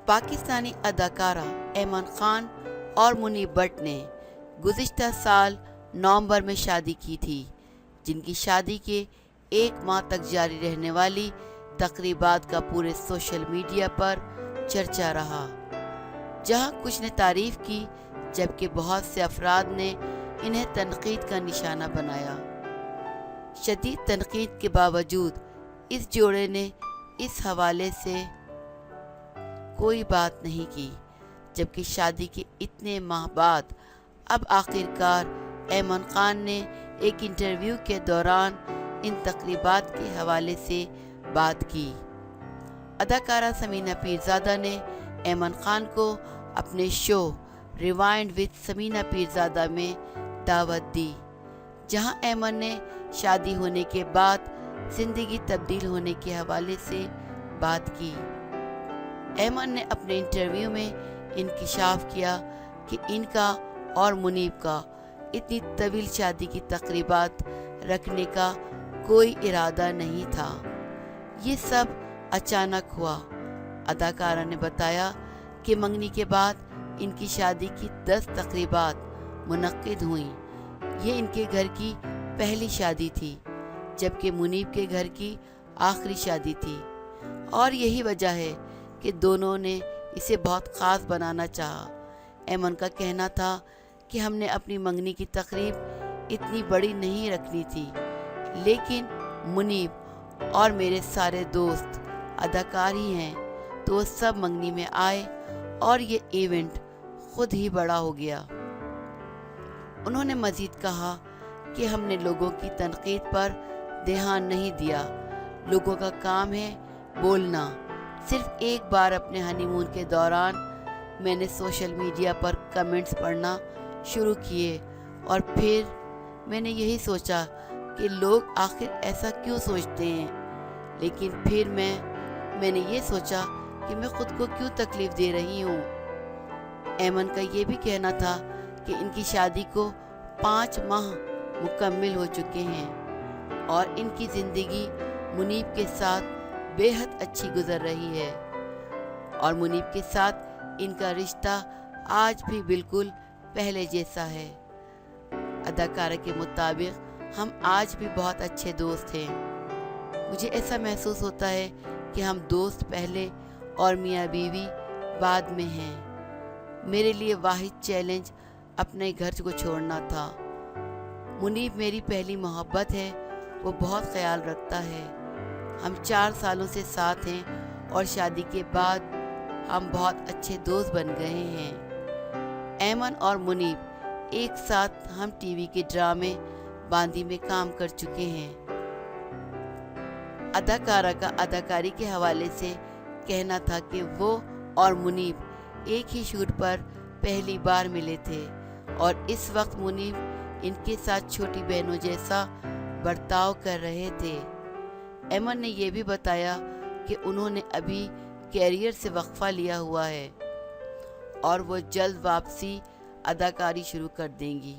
پاکستانی اداکارہ ایمن خان اور منیب بٹ نے گزشتہ سال نومبر میں شادی کی تھی، جن کی شادی کے 1 ماہ تک جاری رہنے والی تقریبات کا پورے سوشل میڈیا پر چرچا رہا، جہاں کچھ نے تعریف کی جبکہ بہت سے افراد نے انہیں تنقید کا نشانہ بنایا۔ شدید تنقید کے باوجود اس جوڑے نے اس حوالے سے کوئی بات نہیں کی، جبکہ شادی کے اتنے ماہ بعد اب آخرکار ایمن خان نے ایک انٹرویو کے دوران ان تقریبات کے حوالے سے بات کی۔ اداکارہ ثمینہ پیرزادہ نے ایمن خان کو اپنے شو ریوائنڈ وتھ ثمینہ پیرزادہ میں دعوت دی، جہاں ایمن نے شادی ہونے کے بعد زندگی تبدیل ہونے کے حوالے سے بات کی۔ ایمن نے اپنے انٹرویو میں انکشاف کیا کہ ان کا اور منیب کا اتنی طویل شادی کی تقریبات رکھنے کا کوئی ارادہ نہیں تھا، یہ سب اچانک ہوا۔ اداکارہ نے بتایا کہ منگنی کے بعد ان کی شادی کی 10 تقریبات منعقد ہوئیں۔ یہ ان کے گھر کی پہلی شادی تھی، جبکہ منیب کے گھر کی آخری شادی تھی، اور یہی وجہ ہے کہ دونوں نے اسے بہت خاص بنانا چاہا۔ ایمن کا کہنا تھا کہ ہم نے اپنی منگنی کی تقریب اتنی بڑی نہیں رکھنی تھی، لیکن منیب اور میرے سارے دوست اداکار ہی ہیں، تو وہ سب منگنی میں آئے اور یہ ایونٹ خود ہی بڑا ہو گیا۔ انہوں نے مزید کہا کہ ہم نے لوگوں کی تنقید پر دھیان نہیں دیا، لوگوں کا کام ہے بولنا۔ صرف ایک بار اپنے ہنی مون کے دوران میں نے سوشل میڈیا پر کمنٹس پڑھنا شروع کیے، اور پھر میں نے یہی سوچا کہ لوگ آخر ایسا کیوں سوچتے ہیں، لیکن پھر میں نے یہ سوچا کہ میں خود کو کیوں تکلیف دے رہی ہوں۔ ایمن کا یہ بھی کہنا تھا کہ ان کی شادی کو 5 ماہ مکمل ہو چکے ہیں اور ان کی زندگی منیب کے ساتھ بے حد اچھی گزر رہی ہے، اور منیب کے ساتھ ان کا رشتہ آج بھی بالکل پہلے جیسا ہے۔ اداکارہ کے مطابق ہم آج بھی بہت اچھے دوست ہیں، مجھے ایسا محسوس ہوتا ہے کہ ہم دوست پہلے اور میاں بیوی بعد میں ہیں۔ میرے لیے واحد چیلنج اپنے گھر کو چھوڑنا تھا۔ منیب میری پہلی محبت ہے، وہ بہت خیال رکھتا ہے۔ ہم 4 سالوں سے ساتھ ہیں اور شادی کے بعد ہم بہت اچھے دوست بن گئے ہیں۔ ایمن اور منیب ایک ساتھ ہم ٹی وی کے ڈرامے باندی میں کام کر چکے ہیں۔ اداکارہ کا اداکاری کے حوالے سے کہنا تھا کہ وہ اور منیب ایک ہی شوٹ پر پہلی بار ملے تھے، اور اس وقت منیب ان کے ساتھ چھوٹی بہنوں جیسا برتاؤ کر رہے تھے۔ ایمن نے یہ بھی بتایا کہ انہوں نے ابھی کیریئر سے وقفہ لیا ہوا ہے اور وہ جلد واپسی اداکاری شروع کر دیں گی۔